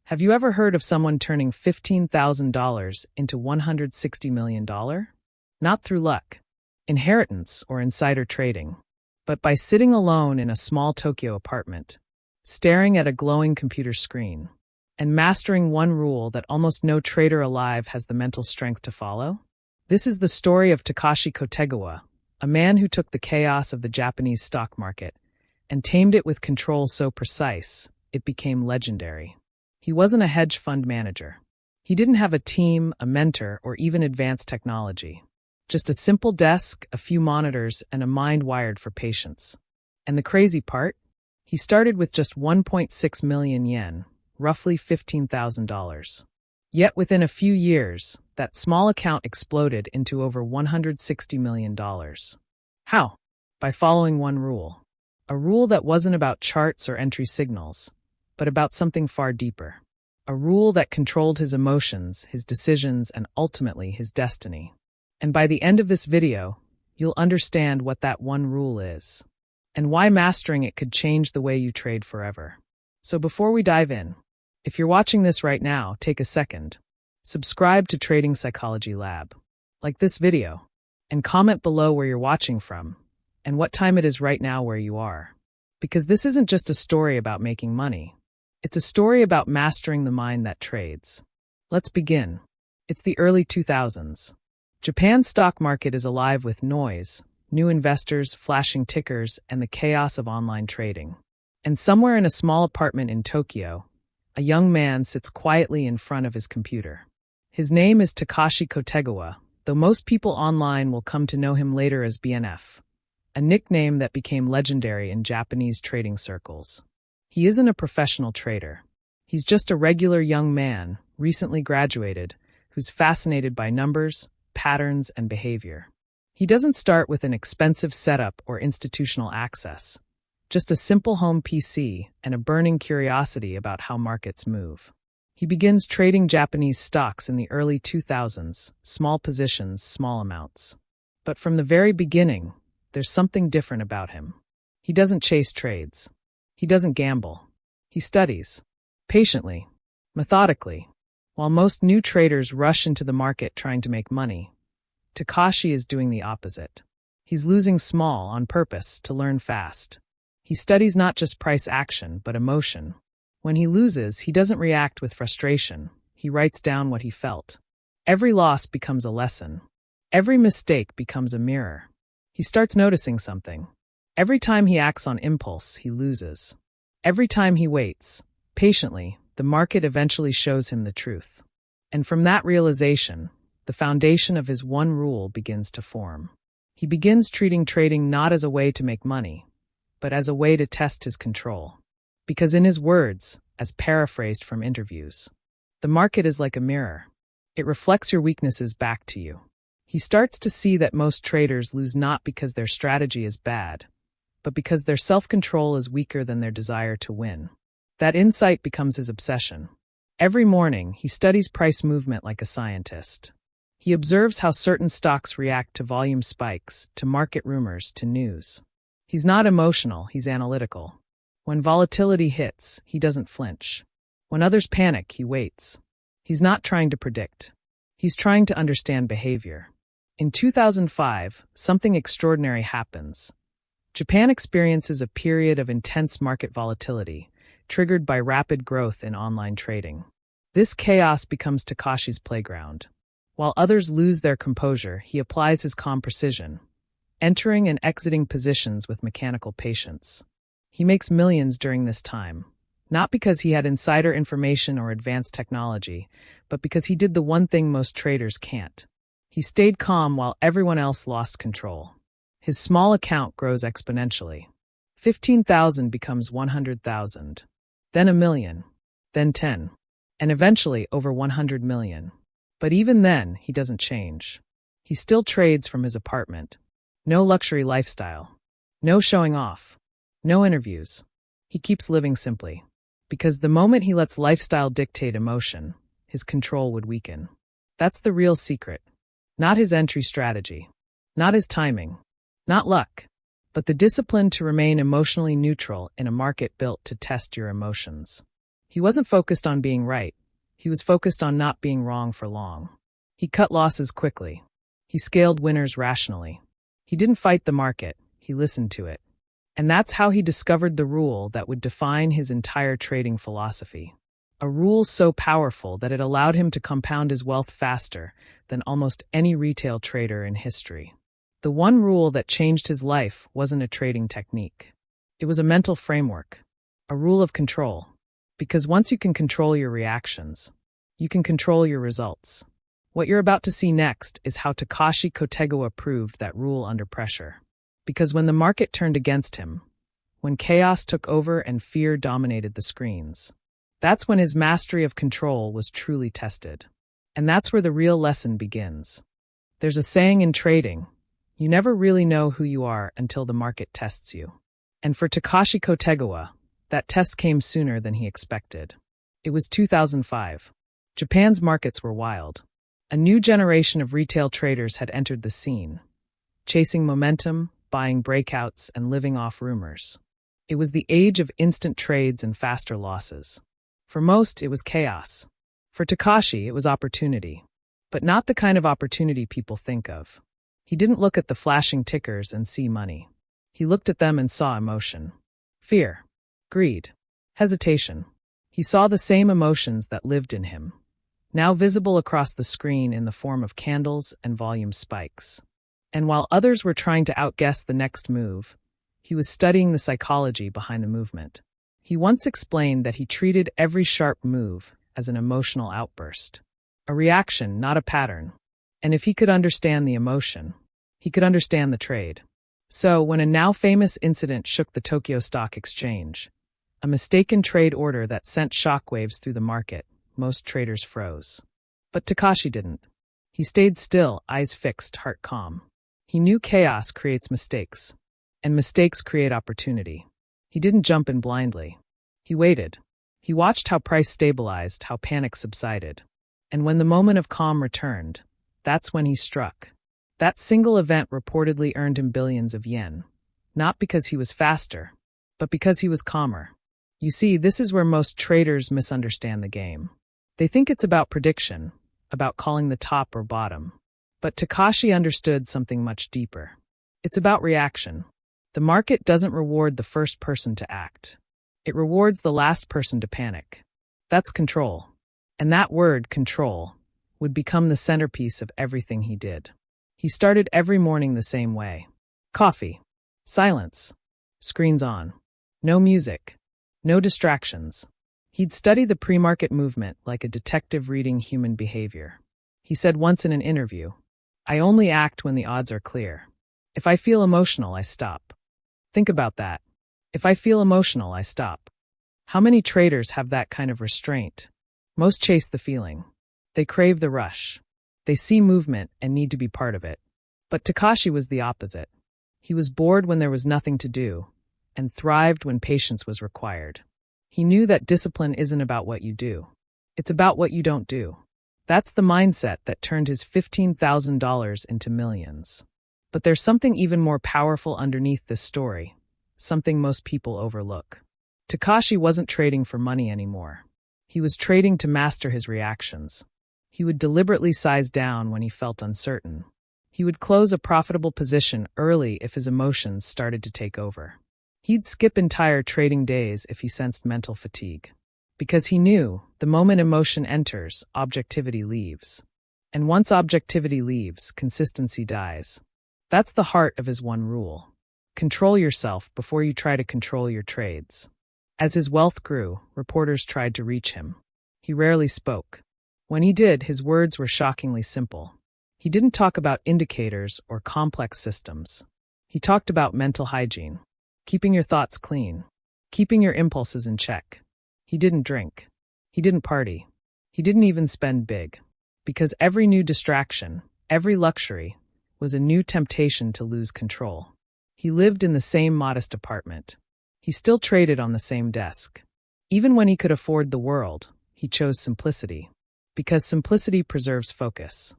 Have you ever heard of someone turning $15,000 into $160 million? Not through luck, inheritance, or insider trading, but by sitting alone in a small Tokyo apartment, staring at a glowing computer screen, and mastering one rule that almost no trader alive has the mental strength to follow? This is the story of Takashi Kotegawa, a man who took the chaos of the Japanese stock market and tamed it with control so precise, it became legendary. He wasn't a hedge fund manager. He didn't have a team, a mentor, or even advanced technology. Just a simple desk, a few monitors, and a mind wired for patience. And the crazy part? He started with just 1.6 million yen, roughly $15,000. Yet within a few years, that small account exploded into over $160 million. How? By following one rule. A rule that wasn't about charts or entry signals, but about something far deeper. A rule that controlled his emotions, his decisions, and ultimately his destiny. And by the end of this video, you'll understand what that one rule is, and why mastering it could change the way you trade forever. So before we dive in, if you're watching this right now, take a second. Subscribe to Trading Psychology Lab. Like this video, and comment below where you're watching from, and what time it is right now where you are. Because this isn't just a story about making money. It's a story about mastering the mind that trades. Let's begin. It's the early 2000s. Japan's stock market is alive with noise, new investors, flashing tickers, and the chaos of online trading. And somewhere in a small apartment in Tokyo, a young man sits quietly in front of his computer. His name is Takashi Kotegawa, though most people online will come to know him later as BNF, a nickname that became legendary in Japanese trading circles. He isn't a professional trader. He's just a regular young man, recently graduated, who's fascinated by numbers, patterns, and behavior. He doesn't start with an expensive setup or institutional access, just a simple home PC and a burning curiosity about how markets move. He begins trading Japanese stocks in the early 2000s, small positions, small amounts. But from the very beginning, there's something different about him. He doesn't chase trades. He doesn't gamble. He studies. Patiently. Methodically. While most new traders rush into the market trying to make money, Takashi is doing the opposite. He's losing small on purpose to learn fast. He studies not just price action, but emotion. When he loses, he doesn't react with frustration. He writes down what he felt. Every loss becomes a lesson. Every mistake becomes a mirror. He starts noticing something. Every time he acts on impulse, he loses. Every time he waits, patiently, the market eventually shows him the truth. And from that realization, the foundation of his one rule begins to form. He begins treating trading not as a way to make money, but as a way to test his control. Because in his words, as paraphrased from interviews, the market is like a mirror. It reflects your weaknesses back to you. He starts to see that most traders lose not because their strategy is bad, but because their self-control is weaker than their desire to win. That insight becomes his obsession. Every morning, he studies price movement like a scientist. He observes how certain stocks react to volume spikes, to market rumors, to news. He's not emotional, he's analytical. When volatility hits, he doesn't flinch. When others panic, he waits. He's not trying to predict. He's trying to understand behavior. In 2005, something extraordinary happens. Japan experiences a period of intense market volatility, triggered by rapid growth in online trading. This chaos becomes Takashi's playground. While others lose their composure, he applies his calm precision, entering and exiting positions with mechanical patience. He makes millions during this time, not because he had insider information or advanced technology, but because he did the one thing most traders can't. He stayed calm while everyone else lost control. His small account grows exponentially. 15,000 becomes 100,000, then 1,000,000, then 10, and eventually over 100 million. But even then, he doesn't change. He still trades from his apartment. No luxury lifestyle. No showing off. No interviews. He keeps living simply. Because the moment he lets lifestyle dictate emotion, his control would weaken. That's the real secret. Not his entry strategy. Not his timing. Not luck, but the discipline to remain emotionally neutral in a market built to test your emotions. He wasn't focused on being right. He was focused on not being wrong for long. He cut losses quickly. He scaled winners rationally. He didn't fight the market, he listened to it. And that's how he discovered the rule that would define his entire trading philosophy. A rule so powerful that it allowed him to compound his wealth faster than almost any retail trader in history. The one rule that changed his life wasn't a trading technique. It was a mental framework, a rule of control. Because once you can control your reactions, you can control your results. What you're about to see next is how Takashi Kotegawa proved that rule under pressure. Because when the market turned against him, when chaos took over and fear dominated the screens, that's when his mastery of control was truly tested. And that's where the real lesson begins. There's a saying in trading, you never really know who you are until the market tests you. And for Takashi Kotegawa, that test came sooner than he expected. It was 2005. Japan's markets were wild. A new generation of retail traders had entered the scene, chasing momentum, buying breakouts, and living off rumors. It was the age of instant trades and faster losses. For most, it was chaos. For Takashi, it was opportunity. But not the kind of opportunity people think of. He didn't look at the flashing tickers and see money. He looked at them and saw emotion. Fear. Greed. Hesitation. He saw the same emotions that lived in him, now visible across the screen in the form of candles and volume spikes. And while others were trying to outguess the next move, he was studying the psychology behind the movement. He once explained that he treated every sharp move as an emotional outburst, a reaction, not a pattern. And if he could understand the emotion, he could understand the trade. So, when a now famous incident shook the Tokyo Stock Exchange, a mistaken trade order that sent shockwaves through the market, most traders froze. But Takashi didn't. He stayed still, eyes fixed, heart calm. He knew chaos creates mistakes, and mistakes create opportunity. He didn't jump in blindly. He waited. He watched how price stabilized, how panic subsided. And when the moment of calm returned, that's when he struck. That single event reportedly earned him billions of yen, not because he was faster, but because he was calmer. You see, this is where most traders misunderstand the game. They think it's about prediction, about calling the top or bottom. But Takashi understood something much deeper. It's about reaction. The market doesn't reward the first person to act. It rewards the last person to panic. That's control. And that word, control, would become the centerpiece of everything he did. He started every morning the same way. Coffee. Silence. Screens on. No music. No distractions. He'd study the pre-market movement like a detective reading human behavior. He said once in an interview, "I only act when the odds are clear. If I feel emotional, I stop." Think about that. If I feel emotional, I stop. How many traders have that kind of restraint? Most chase the feeling. They crave the rush. They see movement and need to be part of it. But Takashi was the opposite. He was bored when there was nothing to do, and thrived when patience was required. He knew that discipline isn't about what you do. It's about what you don't do. That's the mindset that turned his $15,000 into millions. But there's something even more powerful underneath this story, something most people overlook. Takashi wasn't trading for money anymore. He was trading to master his reactions. He would deliberately size down when he felt uncertain. He would close a profitable position early if his emotions started to take over. He'd skip entire trading days if he sensed mental fatigue. Because he knew, the moment emotion enters, objectivity leaves. And once objectivity leaves, consistency dies. That's the heart of his one rule. Control yourself before you try to control your trades. As his wealth grew, reporters tried to reach him. He rarely spoke. When he did, his words were shockingly simple. He didn't talk about indicators or complex systems. He talked about mental hygiene. Keeping your thoughts clean. Keeping your impulses in check. He didn't drink. He didn't party. He didn't even spend big. Because every new distraction, every luxury, was a new temptation to lose control. He lived in the same modest apartment. He still traded on the same desk. Even when he could afford the world, he chose simplicity. Because simplicity preserves focus.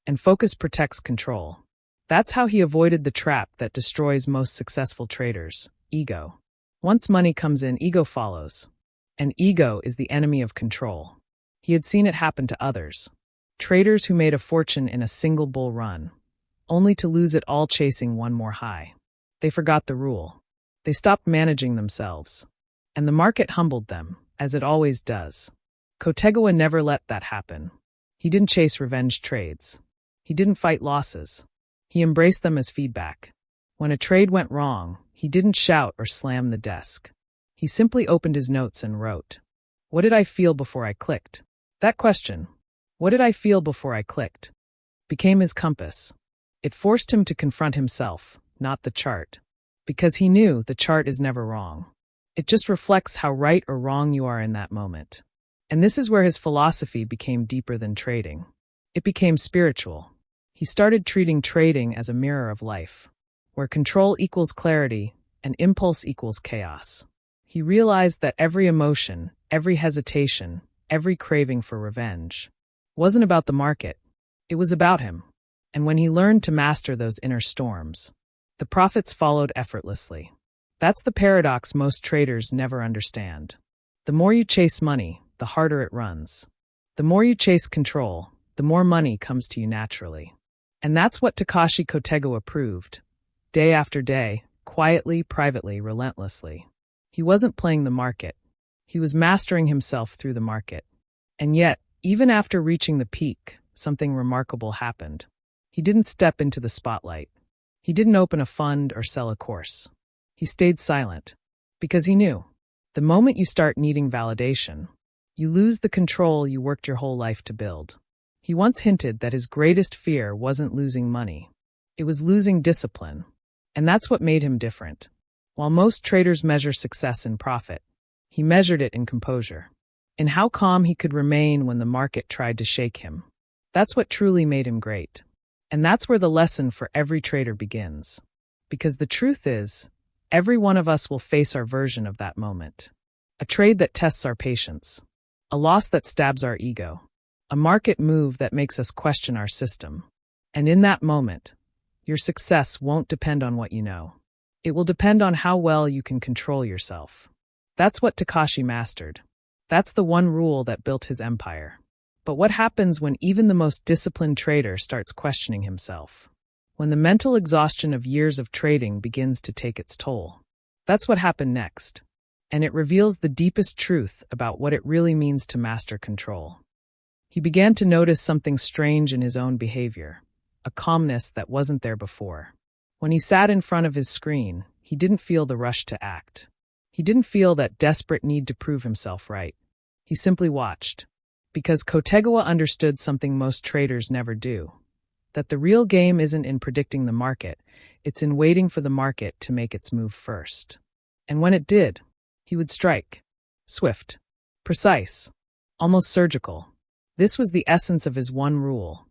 And focus protects control. That's how he avoided the trap that destroys most successful traders. Ego. Once money comes in, ego follows. And ego is the enemy of control. He had seen it happen to others. Traders who made a fortune in a single bull run, only to lose it all chasing one more high. They forgot the rule. They stopped managing themselves. And the market humbled them, as it always does. Kotegawa never let that happen. He didn't chase revenge trades. He didn't fight losses. He embraced them as feedback. When a trade went wrong, he didn't shout or slam the desk. He simply opened his notes and wrote, "What did I feel before I clicked?" That question, "What did I feel before I clicked?" became his compass. It forced him to confront himself, not the chart. Because he knew the chart is never wrong. It just reflects how right or wrong you are in that moment. And this is where his philosophy became deeper than trading. It became spiritual. He started treating trading as a mirror of life, where control equals clarity and impulse equals chaos. He realized that every emotion, every hesitation, every craving for revenge wasn't about the market. It was about him. And when he learned to master those inner storms, the profits followed effortlessly. That's the paradox most traders never understand. The more you chase money, the harder it runs. The more you chase control, the more money comes to you naturally. And that's what Takashi Kotegawa proved. Day after day, quietly, privately, relentlessly. He wasn't playing the market. He was mastering himself through the market. And yet, even after reaching the peak, something remarkable happened. He didn't step into the spotlight. He didn't open a fund or sell a course. He stayed silent. Because he knew, the moment you start needing validation, you lose the control you worked your whole life to build. He once hinted that his greatest fear wasn't losing money. It was losing discipline. And that's what made him different. While most traders measure success in profit, he measured it in composure, in how calm he could remain when the market tried to shake him. That's what truly made him great. And that's where the lesson for every trader begins. Because the truth is, every one of us will face our version of that moment. A trade that tests our patience. A loss that stabs our ego. A market move that makes us question our system. And in that moment, your success won't depend on what you know. It will depend on how well you can control yourself. That's what Takashi mastered. That's the one rule that built his empire. But what happens when even the most disciplined trader starts questioning himself? When the mental exhaustion of years of trading begins to take its toll. That's what happened next. And it reveals the deepest truth about what it really means to master control. He began to notice something strange in his own behavior, a calmness that wasn't there before. When he sat in front of his screen, he didn't feel the rush to act. He didn't feel that desperate need to prove himself right. He simply watched. Because Kotegawa understood something most traders never do. That the real game isn't in predicting the market, it's in waiting for the market to make its move first. And when it did, he would strike. Swift. Precise. Almost surgical. This was the essence of his one rule.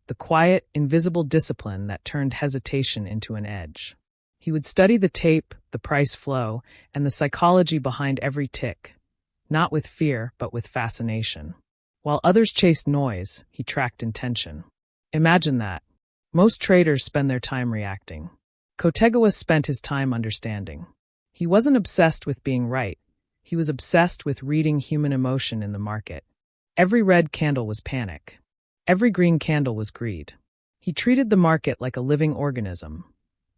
The quiet, invisible discipline that turned hesitation into an edge. He would study the tape, the price flow, and the psychology behind every tick. Not with fear, but with fascination. While others chased noise, he tracked intention. Imagine that. Most traders spend their time reacting. Kotegawa spent his time understanding. He wasn't obsessed with being right. He was obsessed with reading human emotion in the market. Every red candle was panic. Every green candle was greed. He treated the market like a living organism,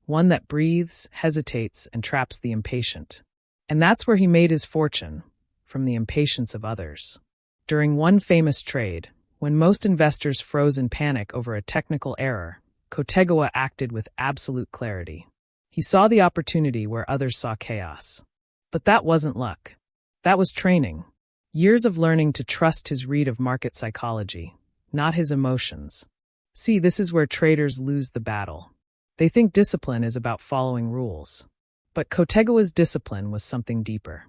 one that breathes, hesitates, and traps the impatient. And that's where he made his fortune, from the impatience of others. During one famous trade, when most investors froze in panic over a technical error, Kotegawa acted with absolute clarity. He saw the opportunity where others saw chaos. But that wasn't luck. That was training. Years of learning to trust his read of market psychology, not his emotions. See, this is where traders lose the battle. They think discipline is about following rules. But Kotegawa's discipline was something deeper.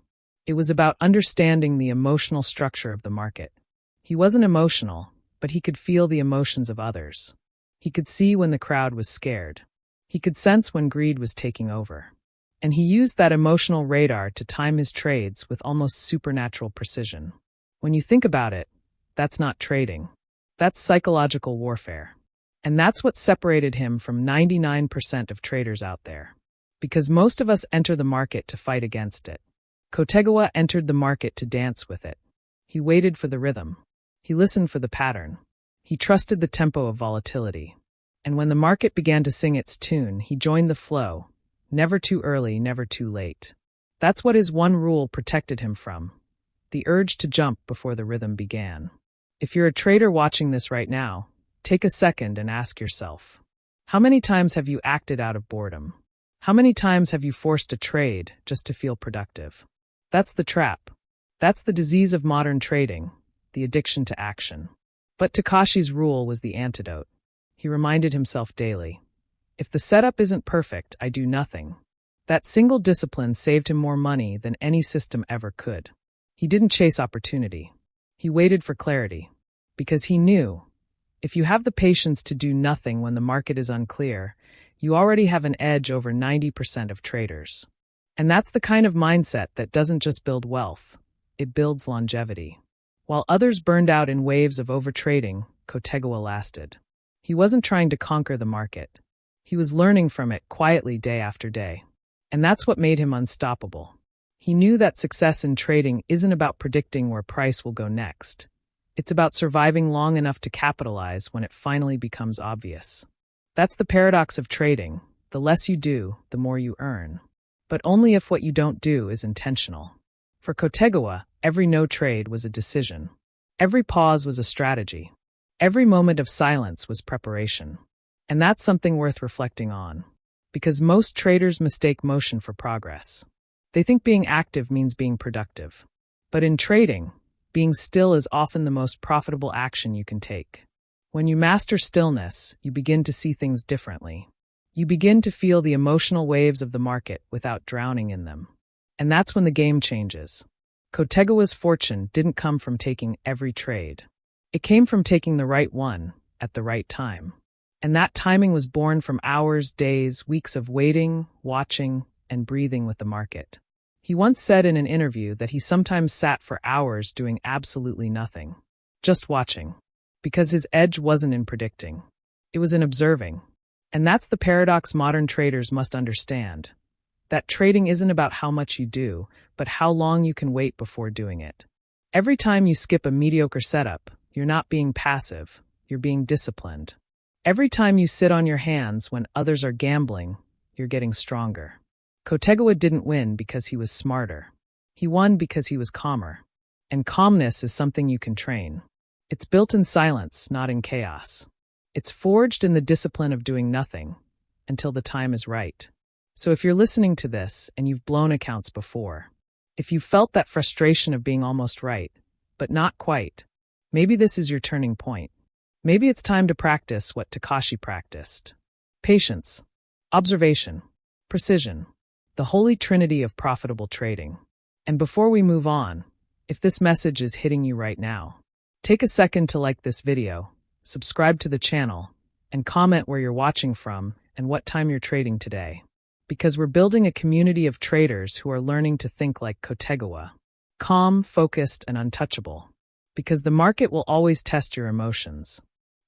It was about understanding the emotional structure of the market. He wasn't emotional, but he could feel the emotions of others. He could see when the crowd was scared. He could sense when greed was taking over. And he used that emotional radar to time his trades with almost supernatural precision. When you think about it, that's not trading. That's psychological warfare. And that's what separated him from 99% of traders out there. Because most of us enter the market to fight against it. Kotegawa entered the market to dance with it. He waited for the rhythm. He listened for the pattern. He trusted the tempo of volatility. And when the market began to sing its tune, he joined the flow. Never too early, never too late. That's what his one rule protected him from: the urge to jump before the rhythm began. If you're a trader watching this right now, take a second and ask yourself, how many times have you acted out of boredom? How many times have you forced a trade just to feel productive? That's the trap. That's the disease of modern trading, the addiction to action. But Takashi's rule was the antidote. He reminded himself daily, if the setup isn't perfect, I do nothing. That single discipline saved him more money than any system ever could. He didn't chase opportunity. He waited for clarity. Because he knew, if you have the patience to do nothing when the market is unclear, you already have an edge over 90% of traders. And that's the kind of mindset that doesn't just build wealth, it builds longevity. While others burned out in waves of overtrading, Kotegawa lasted. He wasn't trying to conquer the market. He was learning from it quietly day after day. And that's what made him unstoppable. He knew that success in trading isn't about predicting where price will go next. It's about surviving long enough to capitalize when it finally becomes obvious. That's the paradox of trading. The less you do, the more you earn. But only if what you don't do is intentional. For Kotegawa, every no trade was a decision. Every pause was a strategy. Every moment of silence was preparation. And that's something worth reflecting on. Because most traders mistake motion for progress. They think being active means being productive. But in trading, being still is often the most profitable action you can take. When you master stillness, you begin to see things differently. You begin to feel the emotional waves of the market without drowning in them. And that's when the game changes. Kotegawa's fortune didn't come from taking every trade. It came from taking the right one at the right time. And that timing was born from hours, days, weeks of waiting, watching, and breathing with the market. He once said in an interview that he sometimes sat for hours doing absolutely nothing, just watching, because his edge wasn't in predicting. It was in observing. And that's the paradox modern traders must understand. That trading isn't about how much you do, but how long you can wait before doing it. Every time you skip a mediocre setup, you're not being passive, you're being disciplined. Every time you sit on your hands when others are gambling, you're getting stronger. Kotegawa didn't win because he was smarter. He won because he was calmer. And calmness is something you can train. It's built in silence, not in chaos. It's forged in the discipline of doing nothing until the time is right. So if you're listening to this and you've blown accounts before, if you've felt that frustration of being almost right, but not quite, maybe this is your turning point. Maybe it's time to practice what Takashi practiced. Patience, observation, precision, the holy trinity of profitable trading. And before we move on, if this message is hitting you right now, take a second to like this video, subscribe to the channel, and comment where you're watching from and what time you're trading today. Because we're building a community of traders who are learning to think like Kotegawa, calm, focused, and untouchable. Because the market will always test your emotions.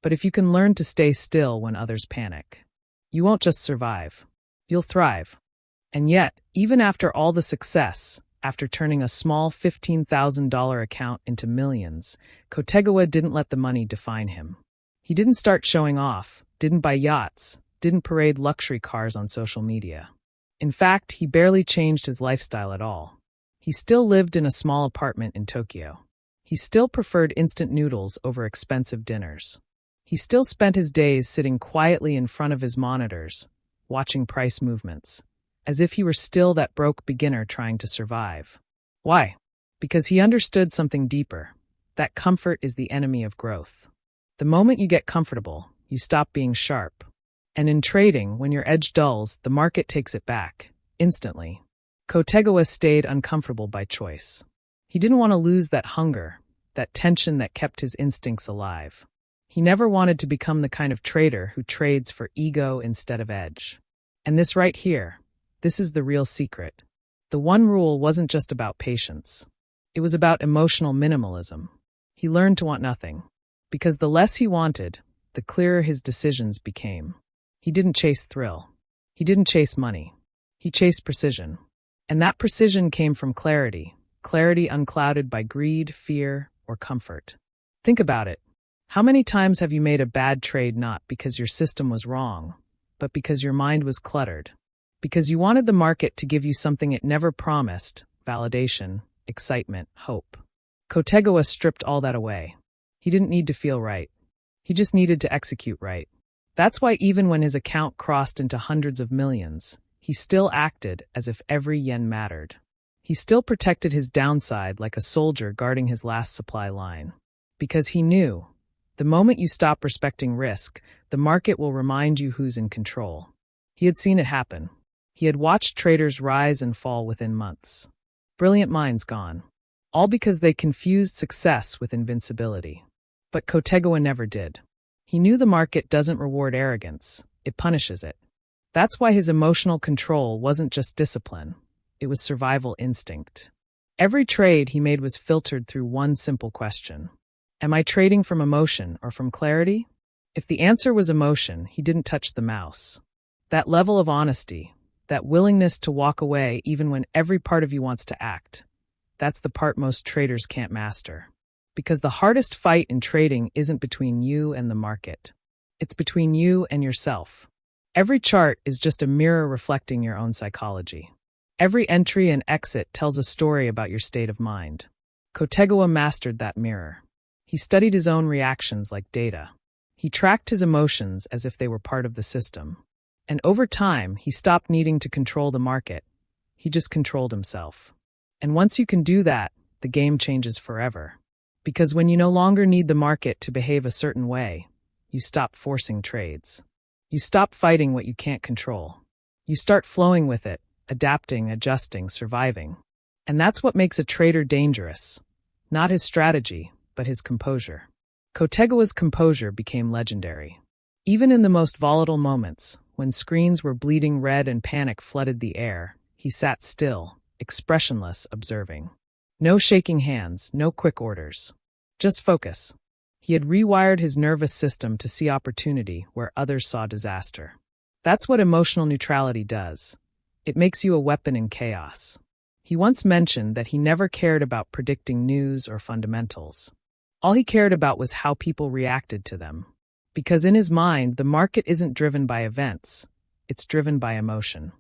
But if you can learn to stay still when others panic, you won't just survive, you'll thrive. And yet, even after all the success, after turning a small $15,000 account into millions, Kotegawa didn't let the money define him. He didn't start showing off, didn't buy yachts, didn't parade luxury cars on social media. In fact, he barely changed his lifestyle at all. He still lived in a small apartment in Tokyo. He still preferred instant noodles over expensive dinners. He still spent his days sitting quietly in front of his monitors, watching price movements, as if he were still that broke beginner trying to survive. Why? Because he understood something deeper, that comfort is the enemy of growth. The moment you get comfortable, you stop being sharp. And in trading, when your edge dulls, the market takes it back, instantly. Kotegawa stayed uncomfortable by choice. He didn't want to lose that hunger, that tension that kept his instincts alive. He never wanted to become the kind of trader who trades for ego instead of edge. And this right here, this is the real secret. The one rule wasn't just about patience. It was about emotional minimalism. He learned to want nothing. Because the less he wanted, the clearer his decisions became. He didn't chase thrill. He didn't chase money. He chased precision. And that precision came from clarity, clarity unclouded by greed, fear, or comfort. Think about it. How many times have you made a bad trade not because your system was wrong, but because your mind was cluttered? Because you wanted the market to give you something it never promised: validation, excitement, hope. Kotegawa stripped all that away. He didn't need to feel right. He just needed to execute right. That's why even when his account crossed into hundreds of millions, he still acted as if every yen mattered. He still protected his downside like a soldier guarding his last supply line. Because he knew, the moment you stop respecting risk, the market will remind you who's in control. He had seen it happen. He had watched traders rise and fall within months. Brilliant minds gone. All because they confused success with invincibility. But Kotegawa never did. He knew the market doesn't reward arrogance, it punishes it. That's why his emotional control wasn't just discipline, it was survival instinct. Every trade he made was filtered through one simple question. Am I trading from emotion or from clarity? If the answer was emotion, he didn't touch the mouse. That level of honesty, that willingness to walk away even when every part of you wants to act, that's the part most traders can't master. Because the hardest fight in trading isn't between you and the market. It's between you and yourself. Every chart is just a mirror reflecting your own psychology. Every entry and exit tells a story about your state of mind. Kotegawa mastered that mirror. He studied his own reactions like data. He tracked his emotions as if they were part of the system. And over time, he stopped needing to control the market. He just controlled himself. And once you can do that, the game changes forever. Because when you no longer need the market to behave a certain way, you stop forcing trades. You stop fighting what you can't control. You start flowing with it, adapting, adjusting, surviving. And that's what makes a trader dangerous. Not his strategy, but his composure. Kotegawa's composure became legendary. Even in the most volatile moments, when screens were bleeding red and panic flooded the air, he sat still, expressionless, observing. No shaking hands, no quick orders. Just focus. He had rewired his nervous system to see opportunity where others saw disaster. That's what emotional neutrality does. It makes you a weapon in chaos. He once mentioned that he never cared about predicting news or fundamentals. All he cared about was how people reacted to them. Because in his mind, the market isn't driven by events, it's driven by emotion.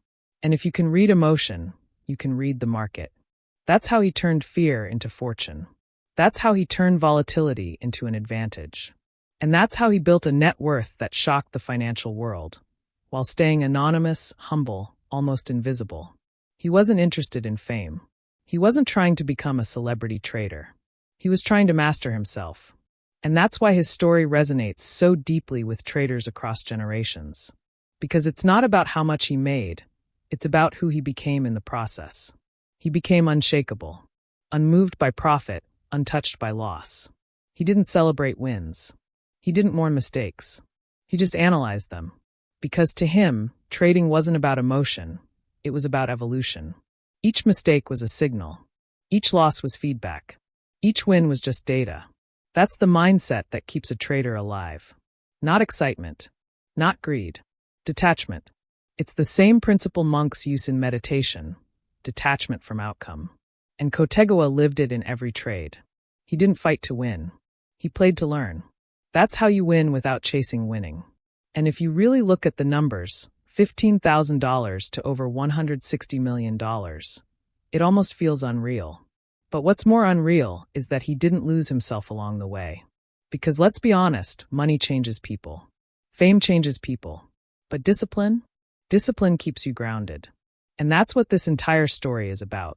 And if you can read emotion, you can read the market. That's how he turned fear into fortune. That's how he turned volatility into an advantage. And that's how he built a net worth that shocked the financial world, while staying anonymous, humble, almost invisible. He wasn't interested in fame. He wasn't trying to become a celebrity trader. He was trying to master himself. And that's why his story resonates so deeply with traders across generations. Because it's not about how much he made, it's about who he became in the process. He became unshakable, unmoved by profit, untouched by loss. He didn't celebrate wins. He didn't mourn mistakes. He just analyzed them. Because to him, trading wasn't about emotion, it was about evolution. Each mistake was a signal. Each loss was feedback. Each win was just data. That's the mindset that keeps a trader alive. Not excitement. Not greed. Detachment. It's the same principle monks use in meditation. Detachment from outcome. And Kotegawa lived it in every trade. He didn't fight to win. He played to learn. That's how you win without chasing winning. And if you really look at the numbers, $15,000 to over $160 million, it almost feels unreal. But what's more unreal is that he didn't lose himself along the way. Because let's be honest, money changes people. Fame changes people. But discipline? Discipline keeps you grounded. And that's what this entire story is about.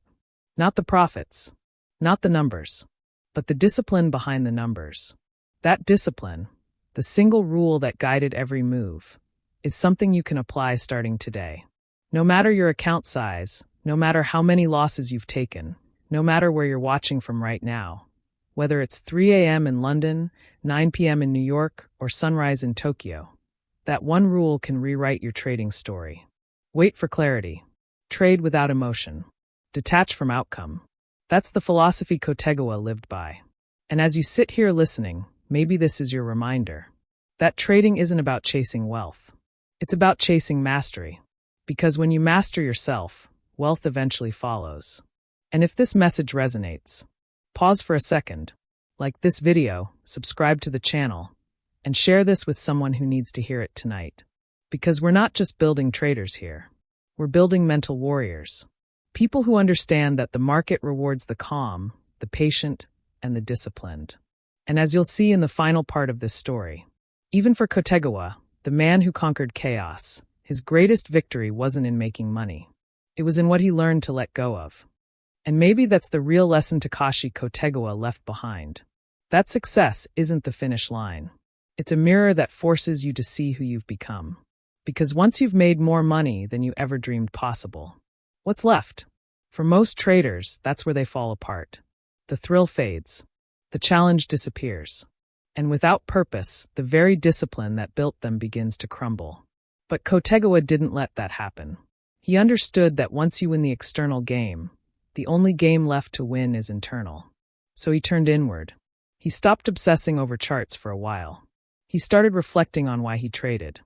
Not the profits, not the numbers, but the discipline behind the numbers. That discipline, the single rule that guided every move, is something you can apply starting today. No matter your account size, no matter how many losses you've taken, no matter where you're watching from right now, whether it's 3 a.m. in London, 9 p.m. in New York, or sunrise in Tokyo, that one rule can rewrite your trading story. Wait for clarity. Trade without emotion. Detach from outcome. That's the philosophy Kotegawa lived by. And as you sit here listening, maybe this is your reminder that trading isn't about chasing wealth. It's about chasing mastery. Because when you master yourself, wealth eventually follows. And if this message resonates, pause for a second, like this video, subscribe to the channel, and share this with someone who needs to hear it tonight. Because we're not just building traders here. We're building mental warriors. People who understand that the market rewards the calm, the patient, and the disciplined. And as you'll see in the final part of this story, even for Kotegawa, the man who conquered chaos, his greatest victory wasn't in making money. It was in what he learned to let go of. And maybe that's the real lesson Takashi Kotegawa left behind. That success isn't the finish line. It's a mirror that forces you to see who you've become. Because once you've made more money than you ever dreamed possible, what's left? For most traders, that's where they fall apart. The thrill fades. The challenge disappears. And without purpose, the very discipline that built them begins to crumble. But Kotegawa didn't let that happen. He understood that once you win the external game, the only game left to win is internal. So he turned inward. He stopped obsessing over charts for a while. He started reflecting on why he traded.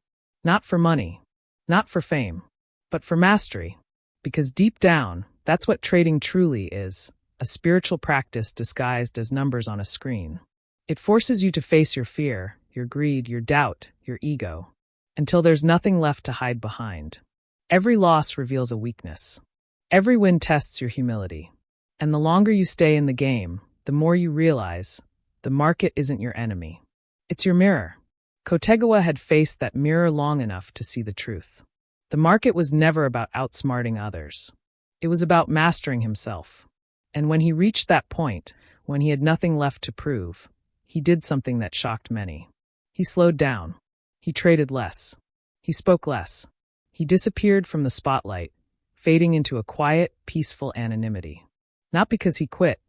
Not for money, not for fame, but for mastery. Because deep down, that's what trading truly is, a spiritual practice disguised as numbers on a screen. It forces you to face your fear, your greed, your doubt, your ego, until there's nothing left to hide behind. Every loss reveals a weakness. Every win tests your humility. And the longer you stay in the game, the more you realize the market isn't your enemy. It's your mirror. Kotegawa had faced that mirror long enough to see the truth. The market was never about outsmarting others. It was about mastering himself. And when he reached that point, when he had nothing left to prove, he did something that shocked many. He slowed down. He traded less. He spoke less. He disappeared from the spotlight, fading into a quiet, peaceful anonymity. Not because he quit,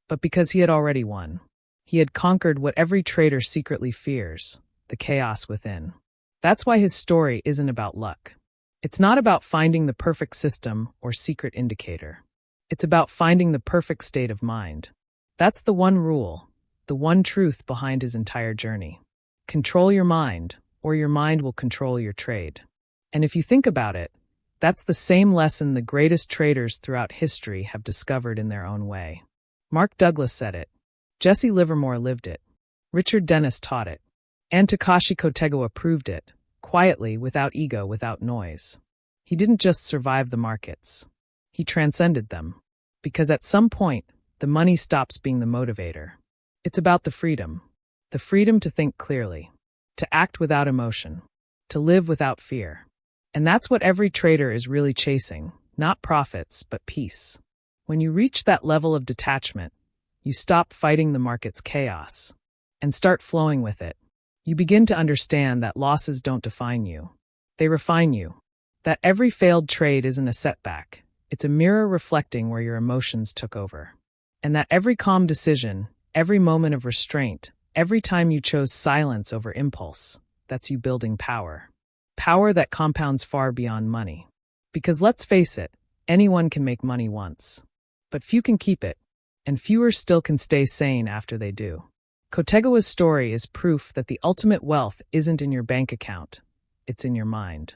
but because he had already won. He had conquered what every trader secretly fears, the chaos within. That's why his story isn't about luck. It's not about finding the perfect system or secret indicator. It's about finding the perfect state of mind. That's the one rule, the one truth behind his entire journey. Control your mind, or your mind will control your trade. And if you think about it, that's the same lesson the greatest traders throughout history have discovered in their own way. Mark Douglas said it. Jesse Livermore lived it. Richard Dennis taught it. And Takashi Kotegawa proved it, quietly, without ego, without noise. He didn't just survive the markets. He transcended them. Because at some point, the money stops being the motivator. It's about the freedom to think clearly, to act without emotion, to live without fear. And that's what every trader is really chasing, not profits, but peace. When you reach that level of detachment, you stop fighting the market's chaos and start flowing with it. You begin to understand that losses don't define you. They refine you. That every failed trade isn't a setback. It's a mirror reflecting where your emotions took over. And that every calm decision, every moment of restraint, every time you chose silence over impulse, that's you building power. Power that compounds far beyond money. Because let's face it, anyone can make money once. But few can keep it, and fewer still can stay sane after they do. Kotegawa's story is proof that the ultimate wealth isn't in your bank account, it's in your mind.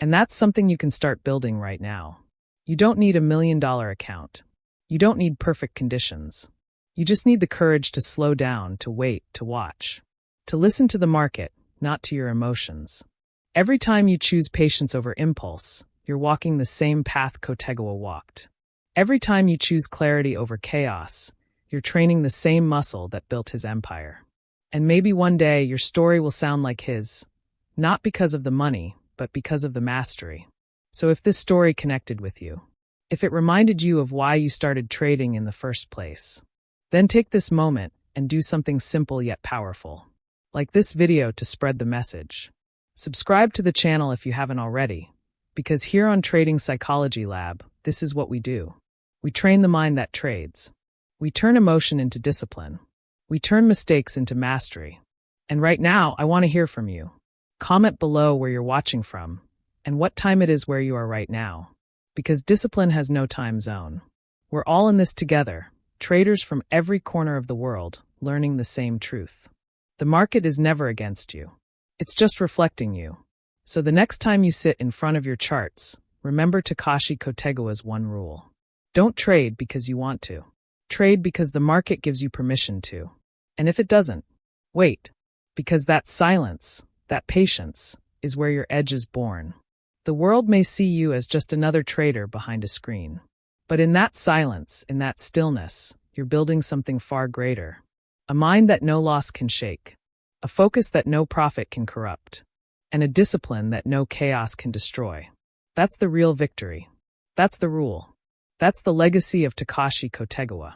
And that's something you can start building right now. You don't need $1 million account. You don't need perfect conditions. You just need the courage to slow down, to wait, to watch. To listen to the market, not to your emotions. Every time you choose patience over impulse, you're walking the same path Kotegawa walked. Every time you choose clarity over chaos, you're training the same muscle that built his empire. And maybe one day your story will sound like his, not because of the money, but because of the mastery. So if this story connected with you, if it reminded you of why you started trading in the first place, then take this moment and do something simple yet powerful. Like this video to spread the message. Subscribe to the channel if you haven't already, because here on Trading Psychology Lab, this is what we do. We train the mind that trades. We turn emotion into discipline. We turn mistakes into mastery. And right now, I want to hear from you. Comment below where you're watching from and what time it is where you are right now. Because discipline has no time zone. We're all in this together, traders from every corner of the world, learning the same truth. The market is never against you. It's just reflecting you. So the next time you sit in front of your charts, Remember Takashi Kotegawa's one rule. Don't trade because you want to. Trade because the market gives you permission to. And if it doesn't, wait. Because that silence, that patience, is where your edge is born. The world may see you as just another trader behind a screen. But in that silence, in that stillness, you're building something far greater. A mind that no loss can shake. A focus that no profit can corrupt. And a discipline that no chaos can destroy. That's the real victory. That's the rule. That's the legacy of Takashi Kotegawa.